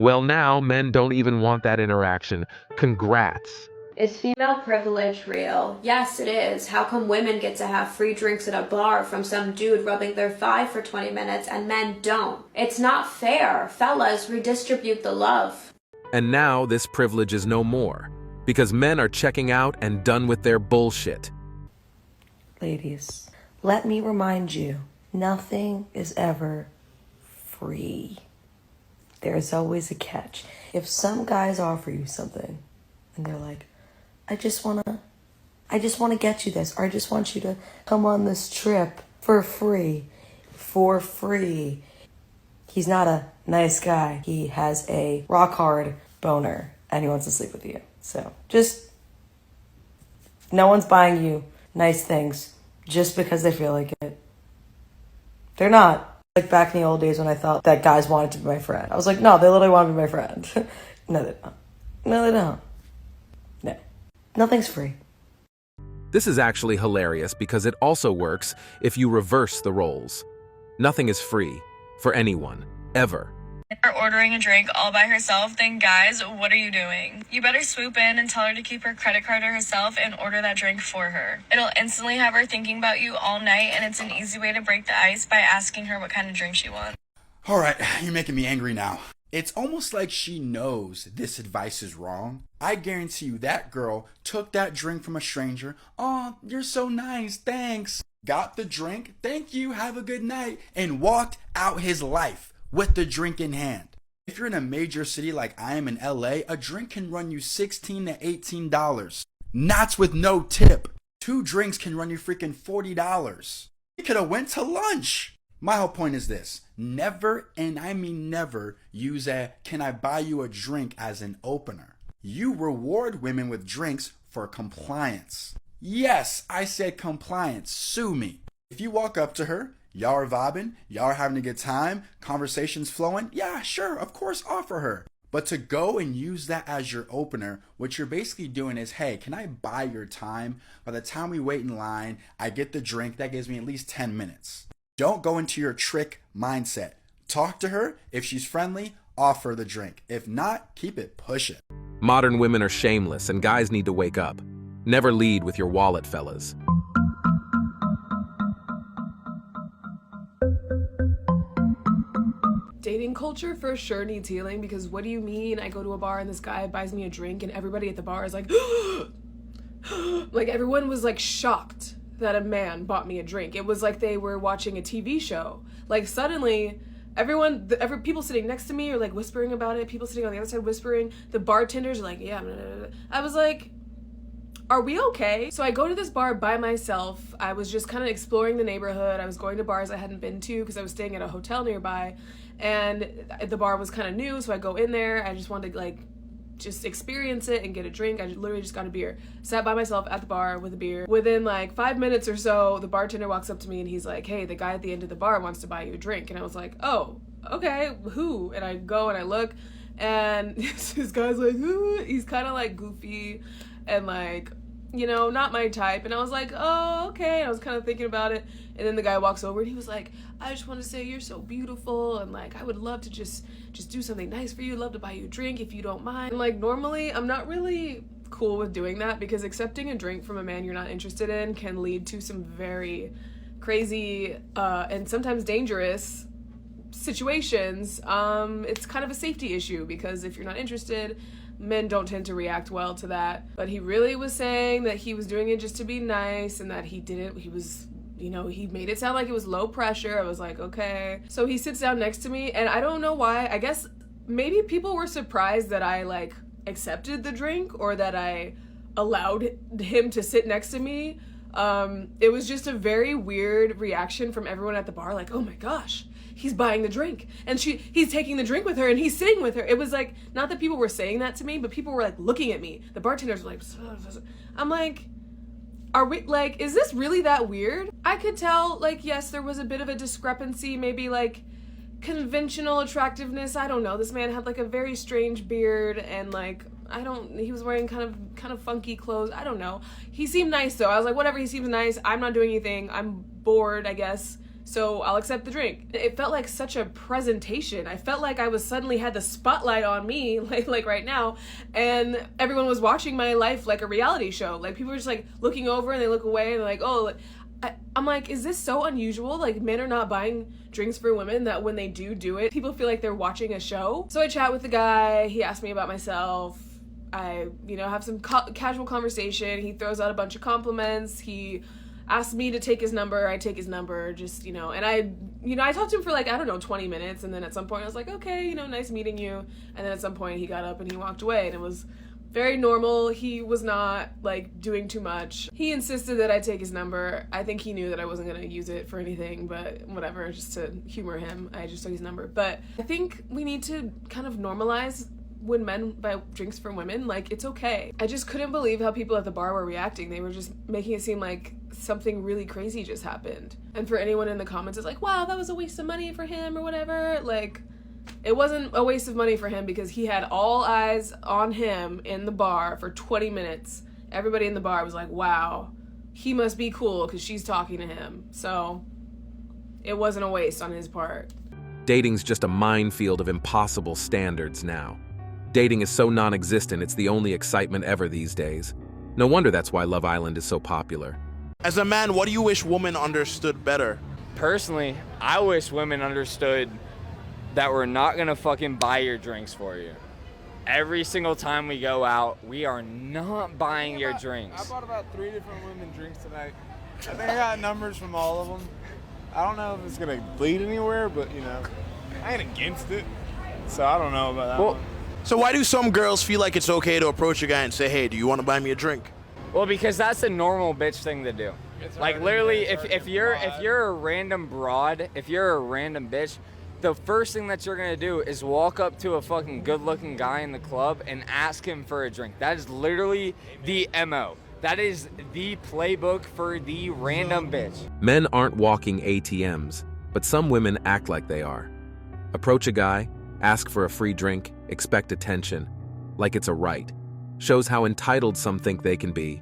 Well, now men don't even want that interaction. Congrats. Is female privilege real? Yes, it is. How come women get to have free drinks at a bar from some dude rubbing their thigh for 20 minutes and men don't? It's not fair. Fellas, redistribute the love. And now this privilege is no more, because men are checking out and done with their bullshit. Ladies, let me remind you, nothing is ever free. There's always a catch. If some guys offer you something and they're like, I just wanna get you this, or I just want you to come on this trip for free. For free. He's not a nice guy. He has a rock hard boner and he wants to sleep with you. So just, no one's buying you nice things just because they feel like it. They're not. Like back in the old days when I thought that guys wanted to be my friend. I was like, no, they literally want to be my friend. No, they don't. No, they don't. No. Nothing's free. This is actually hilarious because it also works if you reverse the roles. Nothing is free for anyone, ever. Her ordering a drink all by herself, then guys, what are you doing? You better swoop in and tell her to keep her credit card to herself and order that drink for her. It'll instantly have her thinking about you all night, and it's an easy way to break the ice by asking her what kind of drink she wants. Alright, you're making me angry now. It's almost like she knows this advice is wrong. I guarantee you that girl took that drink from a stranger. Oh, you're so nice, thanks. Got the drink, thank you, have a good night, and walked out his life with the drink in hand. If you're in a major city like I am in LA, a drink can run you $16 to $18. Not with no tip. 2 drinks can run you freaking $40. You could have went to lunch. My whole point is this. Never, and I mean never, use a can I buy you a drink as an opener. You reward women with drinks for compliance. Yes, I said compliance. Sue me. If you walk up to her, y'all are vibing, y'all are having a good time, conversation's flowing, yeah, sure, of course, offer her. But to go and use that as your opener, what you're basically doing is, hey, can I buy your time? By the time we wait in line, I get the drink, that gives me at least 10 minutes. Don't go into your trick mindset. Talk to her. If she's friendly, offer the drink. If not, keep it pushing. Modern women are shameless and guys need to wake up. Never lead with your wallet, fellas. Dating culture for sure needs healing, because what do you mean I go to a bar and this guy buys me a drink and everybody at the bar is like, like everyone was like shocked that a man bought me a drink. It was like they were watching a TV show. Like suddenly people sitting next to me are like whispering about it. People sitting on the other side whispering. The bartenders are like, yeah. Blah, blah, blah. I was like, are we okay? So I go to this bar by myself. I was just kind of exploring the neighborhood. I was going to bars I hadn't been to because I was staying at a hotel nearby. And the bar was kind of new, so I go in there. I just wanted to like just experience it and get a drink. I literally just got a beer. Sat by myself at the bar with a beer. Within like 5 minutes or so, the bartender walks up to me and he's like, hey, the guy at the end of the bar wants to buy you a drink. And I was like, oh, okay, who? And I go and I look, and this guy's like, ooh. He's kind of like goofy and like, you know, not my type. And I was like, oh, okay. And I was kind of thinking about it. And then the guy walks over and he was like, I just want to say you're so beautiful. And like, I would love to just do something nice for you. Love to buy you a drink if you don't mind. And like, normally I'm not really cool with doing that, because accepting a drink from a man you're not interested in can lead to some very crazy and sometimes dangerous situations. It's kind of a safety issue, because if you're not interested, men don't tend to react well to that. But he really was saying that he was doing it just to be nice, and that he was, you know, he made it sound like it was low pressure. I was like, okay. So he sits down next to me, and I don't know why. I guess maybe people were surprised that I like accepted the drink, or that I allowed him to sit next to me. It was just a very weird reaction from everyone at the bar, like, oh my gosh, he's buying the drink, and he's taking the drink with her, and he's sitting with her. It was like, not that people were saying that to me, but people were like looking at me. The bartenders were like, I'm like, are we like, is this really that weird? I could tell, like, yes, there was a bit of a discrepancy, maybe like conventional attractiveness. I don't know. This man had like a very strange beard, and like, he was wearing kind of funky clothes. I don't know. He seemed nice though. I was like, whatever, he seems nice. I'm not doing anything. I'm bored, I guess. so I'll accept the drink. It felt like such a presentation. I felt like I was suddenly had the spotlight on me, like right now, and everyone was watching my life like a reality show. Like people were just like looking over and they look away and they're like, oh, I'm like, is this so unusual? Like men are not buying drinks for women that when they do it, people feel like they're watching a show. So I chat with the guy. He asked me about myself. I, have some casual conversation. He throws out a bunch of compliments. He asked me to take his number. I take his number, just, and I talked to him for 20 minutes. And then at some point I was like, okay, nice meeting you. And then at some point he got up and he walked away, and it was very normal. He was not doing too much. He insisted that I take his number. I think he knew that I wasn't going to use it for anything, but whatever, just to humor him, I just took his number. But I think we need to kind of normalize when men buy drinks for women. It's okay. I just couldn't believe how people at the bar were reacting. They were just making it seem like something really crazy just happened. And for anyone in the comments is like, wow, that was a waste of money for him or whatever. It wasn't a waste of money for him because he had all eyes on him in the bar for 20 minutes. Everybody in the bar was like, wow, he must be cool because she's talking to him. So it wasn't a waste on his part. Dating's just a minefield of impossible standards now. Dating is so non-existent, it's the only excitement ever these days. No wonder that's why Love Island is so popular. As a man, what do you wish women understood better? Personally, I wish women understood that we're not gonna fucking buy your drinks for you. Every single time we go out, we are not buying your drinks. I bought about 3 different women drinks tonight. I think I got numbers from all of them. I don't know if it's gonna lead anywhere, but I ain't against it. So I don't know about that one. So why do some girls feel like it's okay to approach a guy and say, hey, do you want to buy me a drink? Well, because that's a normal bitch thing to do. Literally, if you're a random broad, if you're a random bitch, the first thing that you're gonna do is walk up to a fucking good-looking guy in the club and ask him for a drink. That is literally the MO. That is the playbook for the random bitch. Men aren't walking ATMs, but some women act like they are. Approach a guy, ask for a free drink, expect attention, like it's a right. Shows how entitled some think they can be.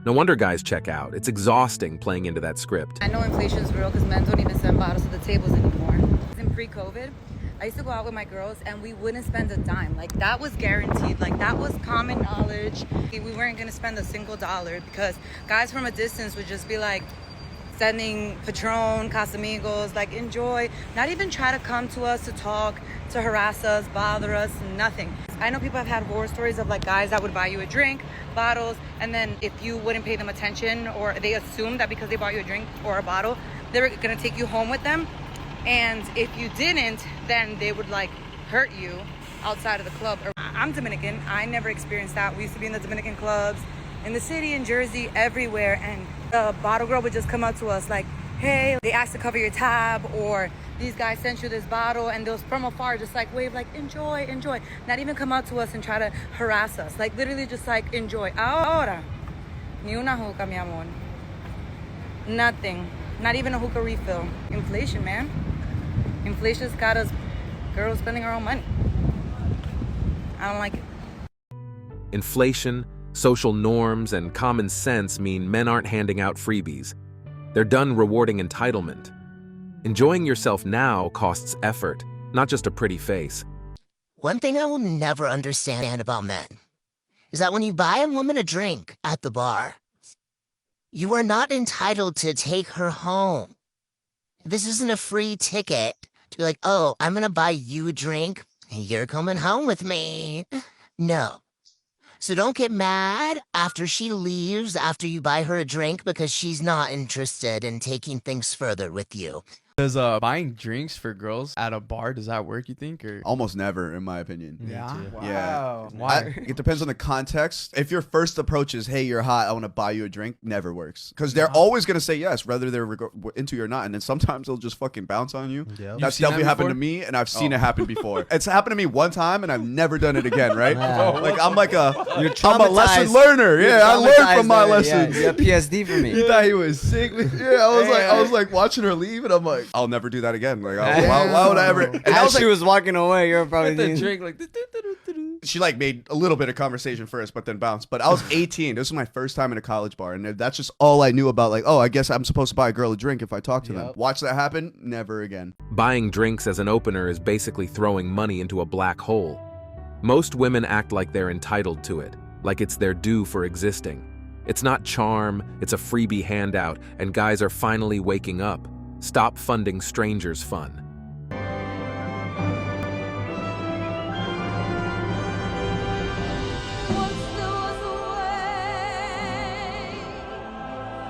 No wonder guys check out. It's exhausting playing into that script. I know inflation's real because men don't even send bottles to the tables anymore. In pre-COVID, I used to go out with my girls and we wouldn't spend a dime. That was guaranteed. That was common knowledge. We weren't gonna spend a single dollar because guys from a distance would just be sending Patron, Casamigos, enjoy. Not even try to come to us to talk, to harass us, bother us, nothing. I know people have had horror stories of guys that would buy you a drink, bottles, and then if you wouldn't pay them attention or they assumed that because they bought you a drink or a bottle, they were gonna take you home with them. And if you didn't, then they would hurt you outside of the club. I'm Dominican. I never experienced that. We used to be in the Dominican clubs in the city, in Jersey, everywhere. And the bottle girl would just come up to us hey, they asked to cover your tab, or these guys sent you this bottle, and those from afar just wave enjoy, enjoy. Not even come up to us and try to harass us. Literally just enjoy. Ahora, ni una hookah, mi amor. Nothing. Not even a hookah refill. Inflation, man. Inflation's got us girls spending our own money. I don't like it. Inflation, social norms, and common sense mean men aren't handing out freebies. They're done rewarding entitlement. Enjoying yourself now costs effort, not just a pretty face. One thing I will never understand about men is that when you buy a woman a drink at the bar, you are not entitled to take her home. This isn't a free ticket to be oh, I'm going to buy you a drink and you're coming home with me. No. So don't get mad after she leaves after you buy her a drink because she's not interested in taking things further with you. Does buying drinks for girls at a bar, does that work, you think? Or almost never, in my opinion. Yeah? Wow. Yeah. Why? It depends on the context. If your first approach is, hey, you're hot, I want to buy you a drink, never works. Because they're always going to say yes, whether they're into you or not. And then sometimes they'll just fucking bounce on you. Yep. That's definitely happened to me, and I've seen it happen before. It's happened to me one time, and I've never done it again, right? Wow. I'm I'm a lesson learner. Yeah, I learned from my lessons. Yeah, you have PSD for me. You thought he was sick? Yeah, I was watching her leave, and I'm like, I'll never do that again. Why would I ever? And as she was walking away, you're probably the drink she like made a little bit of conversation first, but then bounced. But I was 18. This was my first time in a college bar, and that's just all I knew about. Like, oh, I guess I'm supposed to buy a girl a drink if I talk to them. Watch that happen? Never again. Buying drinks as an opener is basically throwing money into a black hole. Most women act like they're entitled to it, like it's their due for existing. It's not charm, it's a freebie handout, and guys are finally waking up. Stop funding strangers' fun.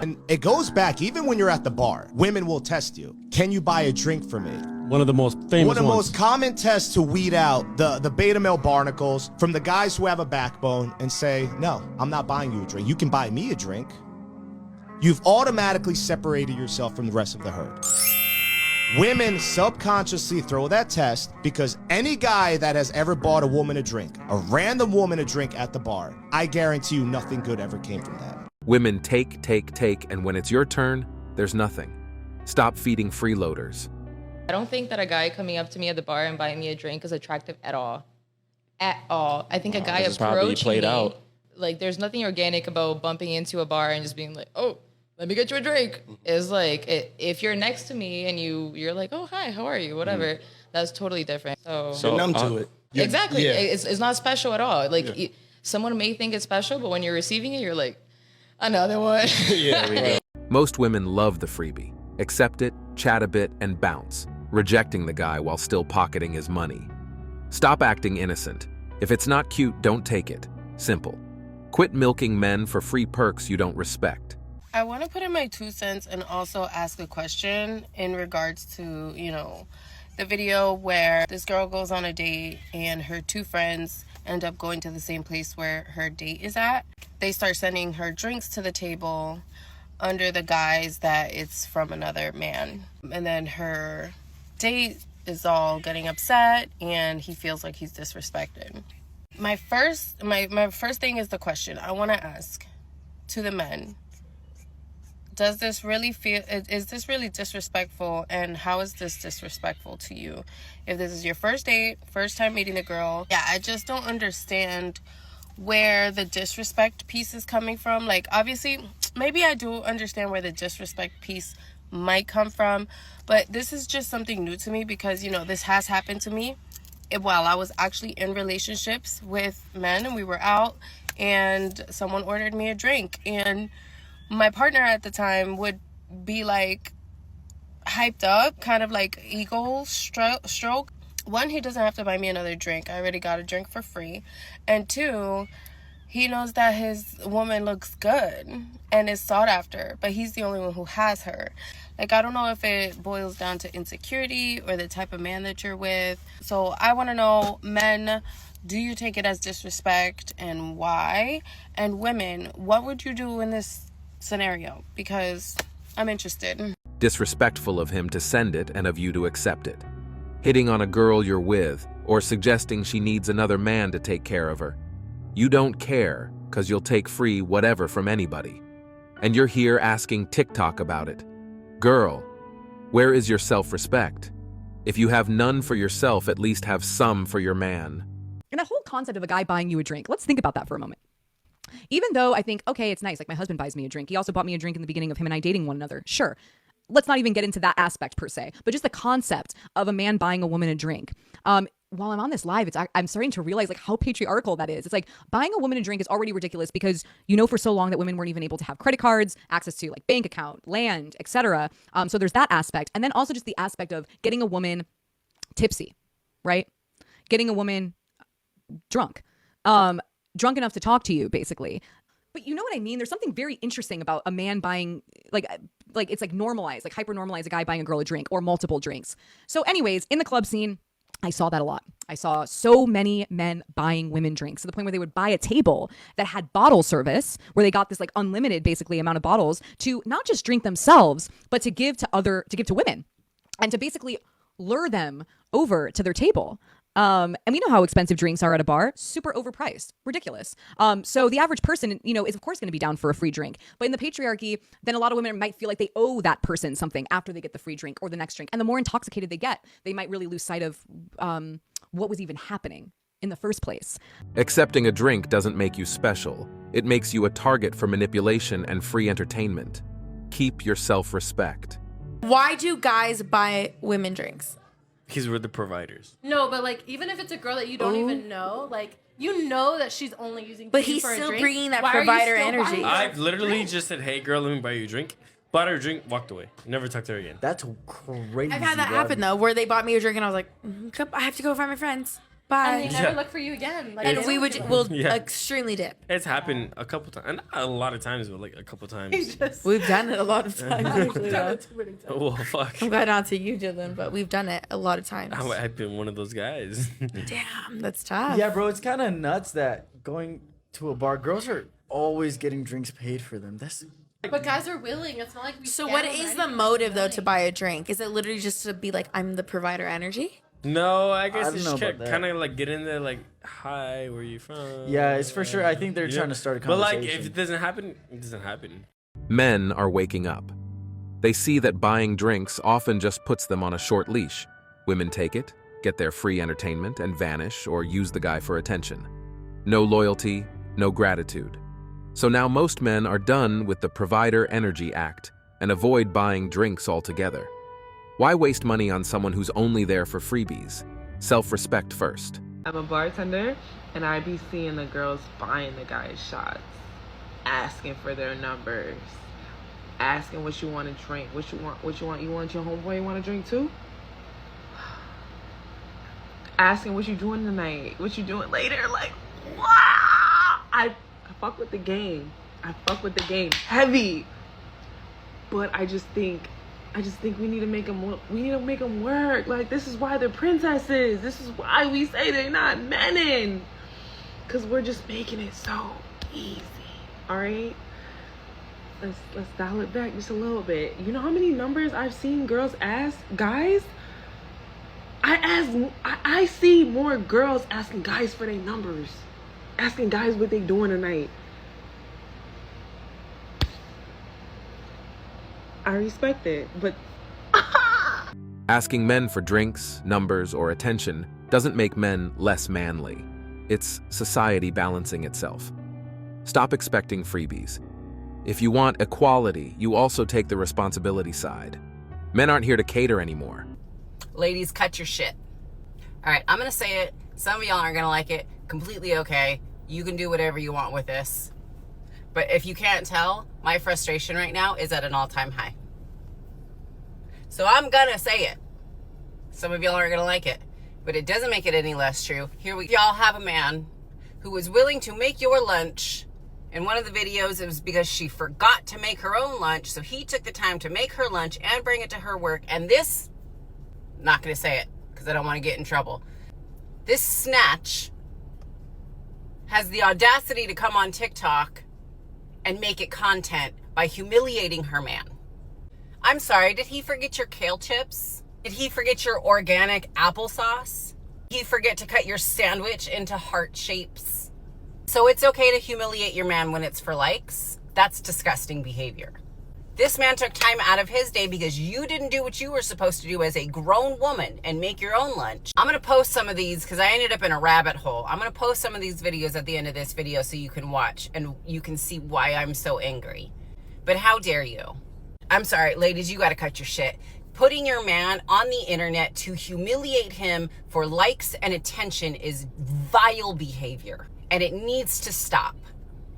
And it goes back, even when you're at the bar, women will test you. Can you buy a drink for me? One of the most famous One of the ones. most common tests to weed out the beta male barnacles from the guys who have a backbone and say, no, I'm not buying you a drink. You can buy me a drink. You've automatically separated yourself from the rest of the herd. Women subconsciously throw that test because any guy that has ever bought a woman a drink, a random woman a drink at the bar, I guarantee you nothing good ever came from that. Women take, and when it's your turn, there's nothing. Stop feeding freeloaders. I don't think that a guy coming up to me at the bar and buying me a drink is attractive at all. At all. I think a guy approaching me, like, there's nothing organic about bumping into a bar and just being like, oh, let me get you a drink. Is like, if you're next to me and you're like, oh, hi, how are you? Whatever. That's totally different. So You're numb to it. Exactly. Yeah. It's not special at all. Like, someone may think it's special, but when you're receiving it, you're like, another one. Most women love the freebie. Accept it, chat a bit, and bounce, rejecting the guy while still pocketing his money. Stop acting innocent. If it's not cute, don't take it. Simple. Quit milking men for free perks you don't respect. I want to put in my 2 cents and also ask a question in regards to, the video where this girl goes on a date and her 2 friends end up going to the same place where her date is at. They start sending her drinks to the table under the guise that it's from another man. And then her date is all getting upset and he feels like he's disrespected. My first thing is the question I want to ask to the men. Is this really disrespectful, and how is this disrespectful to you? If this is your first date, first time meeting a girl, I just don't understand where the disrespect piece is coming from. Like, obviously, maybe I do understand where the disrespect piece might come from, but this is just something new to me because, this has happened to me while I was actually in relationships with men, and we were out, and someone ordered me a drink, and my partner at the time would be like hyped up, kind of like ego stroke. 1, he doesn't have to buy me another drink. I already got a drink for free. And 2, he knows that his woman looks good and is sought after, but he's the only one who has her. Like, I don't know if it boils down to insecurity or the type of man that you're with. So I want to know, men, do you take it as disrespect and why? And women, what would you do in this scenario? Because I'm interested. Disrespectful of him to send it and of you to accept it. Hitting on a girl you're with, or suggesting she needs another man to take care of her. You don't care, because you'll take free whatever from anybody. And you're here asking TikTok about it. Girl, where is your self-respect? If you have none for yourself, at least have some for your man. And that whole concept of a guy buying you a drink, let's think about that for a moment. Even though I think, okay, it's nice, like my husband buys me a drink. He also bought me a drink in the beginning of him and I dating one another. Sure. Let's not even get into that aspect per se, but just the concept of a man buying a woman a drink. While I'm on this live, I'm starting to realize like how patriarchal that is. It's like buying a woman a drink is already ridiculous because for so long that women weren't even able to have credit cards, access to like bank account, land, etc. So there's that aspect. And then also just the aspect of getting a woman tipsy, right? Getting a woman drunk. Drunk enough to talk to you, basically. But you know what I mean? There's something very interesting about a man buying, like it's like normalized, like hyper normalized a guy buying a girl a drink or multiple drinks. So anyways, in the club scene, I saw that a lot. I saw so many men buying women drinks to the point where they would buy a table that had bottle service, where they got this like unlimited basically amount of bottles to not just drink themselves, but to give to women and to basically lure them over to their table. And we know how expensive drinks are at a bar, super overpriced, ridiculous. So the average person, is of course going to be down for a free drink. But in the patriarchy, then a lot of women might feel like they owe that person something after they get the free drink or the next drink. And the more intoxicated they get, they might really lose sight of what was even happening. in the first place. Accepting a drink doesn't make you special. It makes you a target for manipulation and free entertainment. Keep your self-respect. Why do guys buy women drinks? Because we're the providers. No, but like even if it's a girl that you don't even know, like you know that she's only using. But tea he's for a still drink. bringing that Why are you provider still energy. buying her I've literally drink? just said, "Hey, girl, let me buy you a drink." Bought her a drink, walked away. Never talked to her again. That's crazy. I've had that happen though, where they bought me a drink and I was like, I have to go find my friends. Bye. And they never look for you again. Like, And they we don't would do that. will Yeah. extremely dip. It's happened a couple times, not a lot of times, but like a couple times. We've done it a lot of times. Actually, though. Well, fuck. I'm glad not to you, Dylan, but we've done it a lot of times. I've been one of those guys. Damn, that's tough. Yeah, bro, it's kind of nuts that going to a bar, girls are always getting drinks paid for them. That's But guys are willing. It's not like we. So scam what them or is anything. the motive though to buy a drink? Is it literally just to be like, I'm the provider energy? No, I guess I it's don't know just about that. kind of like get in there, like, hi, where you from? Yeah, it's for sure. I think they're trying to start a But like, conversation. if it doesn't happen, it doesn't happen. Men are waking up. They see that buying drinks often just puts them on a short leash. Women take it, get their free entertainment, and vanish or use the guy for attention. No loyalty, no gratitude. So now most men are done with the provider energy act and avoid buying drinks altogether. Why waste money on someone who's only there for freebies? Self-respect first. I'm a bartender, and I be seeing the girls buying the guys shots, asking for their numbers, asking what you want to drink, what you want your homeboy, you want to drink too? Asking what you doing tonight, what you doing later, like, wow! I fuck with the game. I fuck with the game heavy. But I just think we need to make them work. Like, this is why they're princesses. This is why we say they're not men. Cause we're just making it so easy. All right. Let's dial it back just a little bit. You know how many numbers I've seen girls ask guys? I see more girls asking guys for their numbers, asking guys what they doing tonight. I respect it, but Asking men for drinks, numbers, or attention doesn't make men less manly. It's society balancing itself. Stop expecting freebies. If you want equality, you also take the responsibility side. Men aren't here to cater anymore. Ladies, cut your shit. All right, I'm gonna say it. Some of y'all aren't gonna like it. Completely okay. You can do whatever you want with this. But if you can't tell, my frustration right now is at an all-time high. So I'm gonna say it. Some of y'all aren't gonna like it, but it doesn't make it any less true. Y'all have a man who was willing to make your lunch. In one of the videos, it was because she forgot to make her own lunch, so he took the time to make her lunch and bring it to her work. And this, not gonna say it, because I don't want to get in trouble. This snatch has the audacity to come on TikTok and make it content by humiliating her man. I'm sorry, did he forget your kale chips? Did he forget your organic applesauce? Did he forget to cut your sandwich into heart shapes? So it's okay to humiliate your man when it's for likes? That's disgusting behavior. This man took time out of his day because you didn't do what you were supposed to do as a grown woman and make your own lunch. I'm gonna post some of these because I ended up in a rabbit hole. I'm gonna post some of these videos at the end of this video so you can watch and you can see why I'm so angry. But how dare you? I'm sorry, ladies, you gotta cut your shit. Putting your man on the internet to humiliate him for likes and attention is vile behavior, and it needs to stop.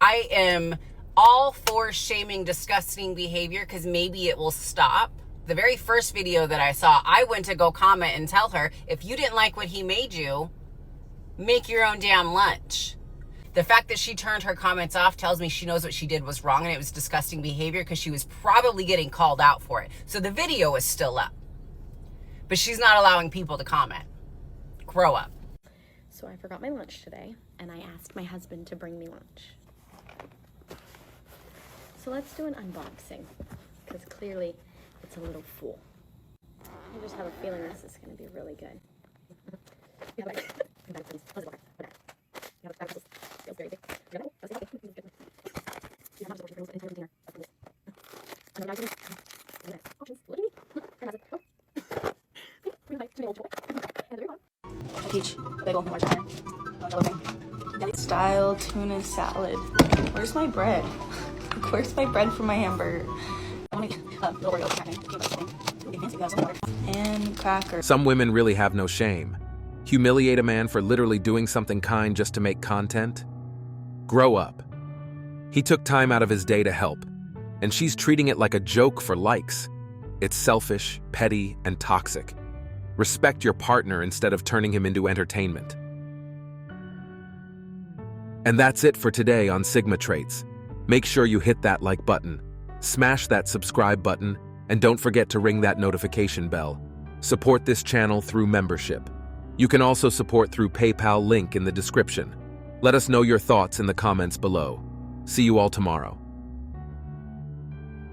I am all for shaming disgusting behavior because maybe it will stop. The very first video that I saw, I went to go comment and tell her, if you didn't like what he made you, make your own damn lunch. The fact that she turned her comments off tells me she knows what she did was wrong and it was disgusting behavior because she was probably getting called out for it. So the video is still up, but she's not allowing people to comment. Grow up. So I forgot my lunch today and I asked my husband to bring me lunch. So let's do an unboxing because clearly it's a little full. I just have a feeling this is going to be really good. Peach, bagel, marshmallow. style tuna salad. Where's my bread? Where's my bread for my hamburger? And crackers. Some women really have no shame. Humiliate a man for literally doing something kind just to make content? Grow up. He took time out of his day to help, and she's treating it like a joke for likes. It's selfish, petty, and toxic. Respect your partner instead of turning him into entertainment. And that's it for today on Sigma Traits. Make sure you hit that like button, smash that subscribe button, and don't forget to ring that notification bell. Support this channel through membership. You can also support through PayPal, link in the description. Let us know your thoughts in the comments below. See you all tomorrow.